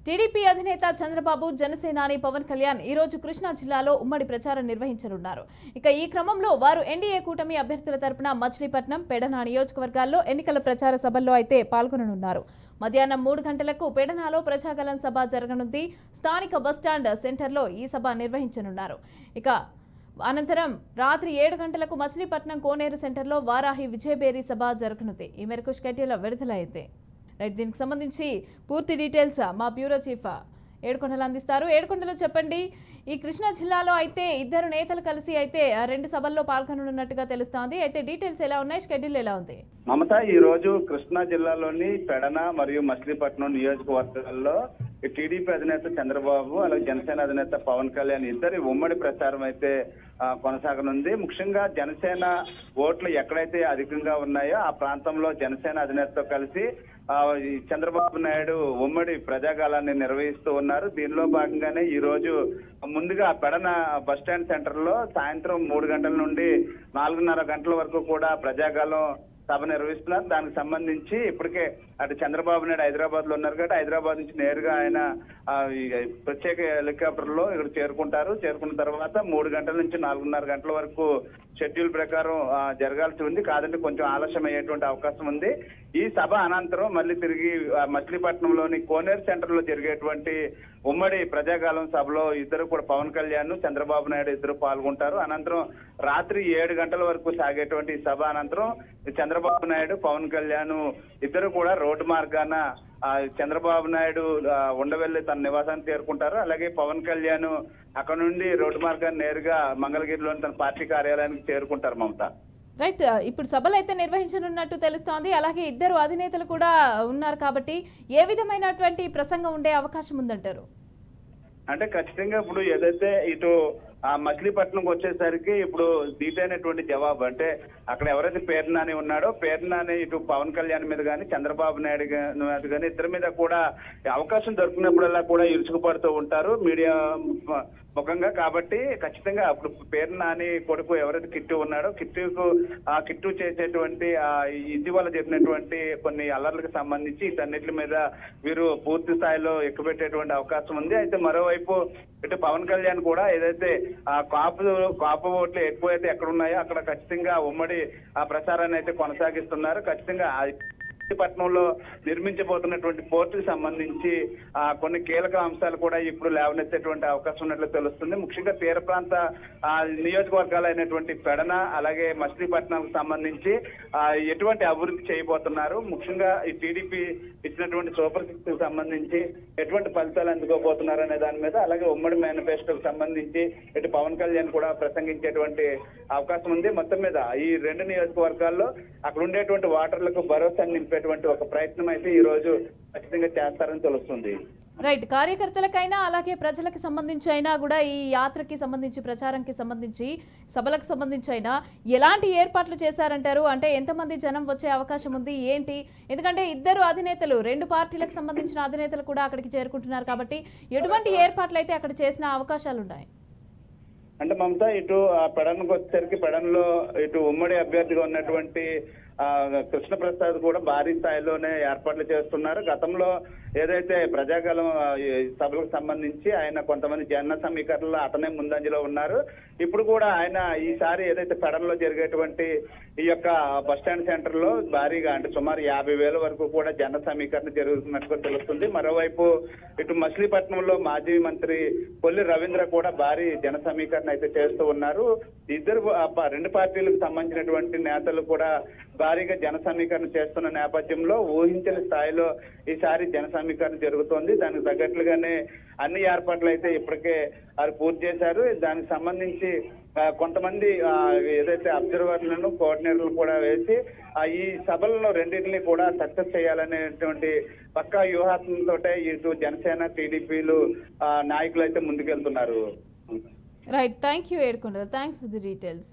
TDP అధినేత చంద్రబాబు జనసేనాని పవన్ కళ్యాణ్ ఈ రోజు కృష్ణా జిల్లాలో ఉమ్మడి ప్రచారం నిర్వహించనున్నారు. ఇక ఈ క్రమంలో వారు ఎన్డీఏ కూటమి అభ్యర్థుల తరపున మచిలీపట్నం, పెడన నియోజకవర్గాల్లో ఎన్నికల ప్రచార సభల్లో అయితే పాల్గొననున్నారు. మధ్యాహ్నం 3 గంటలకు పెడనాలో ప్రజాగళం సభ జరగనుంది. స్థానిక బస్టాండ్ సెంటర్లో ఈ సభ నిర్వహించనున్నారు. ఇక అనంతరం రాత్రి 7 గంటలకు మచిలీపట్నం కోనేరు సెంటర్లో వారాహి విజయబేరి సభ జరగనుంది. ఈ మేరకు షెడ్యూల్ విడుదలైంది. రైట్, దీనికి సంబంధించి పూర్తి డీటెయిల్స్ మా బ్యూరో చీఫ్ ఏడుకొండలు అందిస్తారు. ఏడుకొండలు చెప్పండి, ఈ కృష్ణా జిల్లాలో అయితే ఇద్దరు నేతలు కలిసి అయితే 2 సభల్లో పాల్గొననున్నట్టుగా తెలుస్తోంది. అయితే డీటెయిల్స్ ఎలా ఉన్నాయి, షెడ్యూల్ ఎలా ఉంది? మమత, ఈ రోజు కృష్ణా జిల్లాలోని పెడన మరియు మచిలీపట్నం నియోజకవర్గాల్లో టీడీపీ అధినేత చంద్రబాబు అలాగే జనసేన అధినేత పవన్ కళ్యాణ్ ఇద్దరి ఉమ్మడి ప్రచారం అయితే కొనసాగనుంది. ముఖ్యంగా జనసేన ఓట్లు ఎక్కడైతే అధికంగా ఉన్నాయో ఆ ప్రాంతంలో జనసేన అధినేతతో కలిసి చంద్రబాబు నాయుడు ఉమ్మడి ప్రజాగాలాన్ని నిర్వహిస్తూ ఉన్నారు. దీనిలో భాగంగానే ఈ రోజు ముందుగా పెడన బస్టాండ్ సెంటర్ లో సాయంత్రం 3 గంటల నుండి 4:30 గంటల వరకు కూడా ప్రజాగాలం సభ నిర్వహిస్తున్నారు. దానికి సంబంధించి ఇప్పటికే అటు చంద్రబాబు నాయుడు హైదరాబాద్ లో ఉన్నారు కాబట్టి హైదరాబాద్ నుంచి నేరుగా ఆయన ప్రత్యేక హెలికాప్టర్ లో ఇక్కడ చేరుకున్న తర్వాత 3 గంటల నుంచి 4:30 గంటల వరకు షెడ్యూల్ ప్రకారం జరగాల్సి ఉంది. కాదంటే కొంచెం ఆలస్యం అయ్యేటువంటి అవకాశం ఉంది. ఈ సభ అనంతరం మళ్ళీ తిరిగి మచిలీపట్నంలోని కోనేరు సెంటర్ లో జరిగేటువంటి ఉమ్మడి ప్రజాగాలం సభలో ఇద్దరు కూడా పవన్ కళ్యాణ్, చంద్రబాబు నాయుడు ఇద్దరు పాల్గొంటారు. అనంతరం రాత్రి 7 గంటల వరకు సాగేటువంటి సభ అనంతరం చంద్రబాబు నాయుడు, పవన్ కళ్యాణ్ ఇద్దరు కూడా రోడ్డు మార్గాన చంద్రబాబు నాయుడు ఉండవెల్లి తన నివాసాన్ని చేరుకుంటారు. అలాగే పవన్ కళ్యాణ్ అక్కడ నుండి రోడ్డు మార్గాన్ని నేరుగా మంగళగిరిలోని తన పార్టీ కార్యాలయానికి చేరుకుంటారు. మమత, రైట్, ఇప్పుడు సభలు అయితే నిర్వహించనున్నట్టు తెలుస్తోంది. అలాగే ఇద్దరు అధినేతలు కూడా ఉన్నారు కాబట్టి ఏ విధమైనటువంటి ప్రసంగం ఉండే అవకాశం ఉందంటారు? అంటే ఖచ్చితంగా ఇప్పుడు ఏదైతే ఇటు మచిలీపట్నంకి వచ్చేసరికి ఇప్పుడు దీటైనటువంటి జవాబు అంటే అక్కడ ఎవరైతే పేరు నాని ఉన్నాడో పేరు నాని ఇటు పవన్ కళ్యాణ్ మీద కానీ చంద్రబాబు నాయుడు మీద కానీ ఇద్దరి మీద కూడా అవకాశం దొరికినప్పుడల్లా కూడా ఇరుచుకుపడుతూ ఉంటారు మీడియా ముఖంగా. కాబట్టి ఖచ్చితంగా అప్పుడు పేరు నాని కొడుకు ఎవరైతే కిట్టు ఉన్నాడో కిట్టు చేసేటువంటి ఇటీవల జరిగినటువంటి కొన్ని అల్లర్లకు సంబంధించి వీటన్నిటి మీద వీరు పూర్తి స్థాయిలో ఎక్కుపెట్టేటువంటి అవకాశం ఉంది. అయితే మరోవైపు ఇటు పవన్ కళ్యాణ్ కూడా ఏదైతే కాపు ఓట్లు ఎక్కువైతే ఎక్కడ ఉన్నాయో అక్కడ ఖచ్చితంగా ఉమ్మడి ప్రచారాన్ని అయితే కొనసాగిస్తున్నారు. ఖచ్చితంగా పట్నంలో నిర్మించబోతున్నటువంటి పోర్టుకు సంబంధించి కొన్ని కీలక అంశాలు కూడా ఇప్పుడు లేవనెత్తేటువంటి అవకాశం ఉన్నట్లు తెలుస్తుంది. ముఖ్యంగా తీర ప్రాంత నియోజకవర్గాలు అయినటువంటి పెడన అలాగే మచిలీపట్నంకు సంబంధించి ఎటువంటి అభివృద్ధి చేయబోతున్నారు, ముఖ్యంగా ఈ టీడీపీ ఇచ్చినటువంటి సూపర్ సిక్స్ కు సంబంధించి ఎటువంటి ఫలితాలు అందుకోబోతున్నారు అనే దాని మీద, అలాగే ఉమ్మడి మేనిఫెస్టోకు సంబంధించి ఇటు పవన్ కళ్యాణ్ కూడా ప్రసంగించేటువంటి అవకాశం ఉంది. మొత్తం మీద ఈ 2 నియోజకవర్గాల్లో అక్కడ ఉండేటువంటి ఓటర్లకు భరోసా నింపేటువంటి ఒక ప్రయత్నం అయితే ఈ రోజు ఖచ్చితంగా చేస్తారని తెలుస్తుంది. రైట్, కార్యకర్తలకైనా అలాగే ప్రజలకు సంబంధించి అయినా కూడా ఈ యాత్రకి సంబంధించి ప్రచారంకి సంబంధించి సభలకు సంబంధించి అయినా ఎలాంటి ఏర్పాట్లు చేశారంటారు? అంటే ఎంతమంది జనం వచ్చే అవకాశం ఉంది ఏంటి? ఎందుకంటే ఇద్దరు అధినేతలు 2 పార్టీలకు సంబంధించిన అధినేతలు కూడా అక్కడికి చేరుకుంటున్నారు కాబట్టి ఎటువంటి ఏర్పాట్లు అయితే అక్కడ చేసిన అవకాశాలు ఉన్నాయి? అంటే మమత, ఇటు పెడన్కి వచ్చేసరికి పెడన్లో ఇటు ఉమ్మడి అభ్యర్థిగా ఉన్నటువంటి కృష్ణప్రసాద్ కూడా భారీ స్థాయిలోనే ఏర్పాట్లు చేస్తున్నారు. గతంలో ఏదైతే ప్రజాగలం సభలకు సంబంధించి ఆయన కొంతమంది జన సమీకరణలో అతనే ముందంజలో ఉన్నారు. ఇప్పుడు కూడా ఆయన ఈసారి ఏదైతే పెడన్లో జరిగేటువంటి ఈ యొక్క బస్టాండ్ సెంటర్ లో భారీగా అంటే సుమారు 50,000 వరకు కూడా జన సమీకరణ జరుగుతున్నట్టుగా తెలుస్తుంది. మరోవైపు ఇటు మచిలీపట్నంలో మాజీ మంత్రి కొల్లి రవీంద్ర కూడా భారీ జన సమీకరణ అయితే చేస్తూ ఉన్నారు. ఇద్దరు 2 పార్టీలకు సంబంధించినటువంటి నేతలు కూడా భారీగా జన సమీకరణ చేస్తున్న నేపథ్యంలో ఊహించని స్థాయిలో ఈసారి జన సమీకరణ జరుగుతోంది. దానికి తగ్గట్లుగానే అన్ని ఏర్పాట్లు అయితే ఇప్పటికే వారు పూర్తి చేశారు. దానికి సంబంధించి కొంతమంది ఏదైతే అబ్జర్వర్లను కోఆర్డినేటర్లు కూడా వేసి ఈ సభలను రెండింటినీ కూడా సక్సెస్ చేయాలనేటువంటి పక్కా వ్యూహాత్మకంతో ఇటు జనసేన టీడీపీలు నాయకులు అయితే ముందుకెళ్తున్నారు. Right, thank you Yedukondalu, thanks for the details.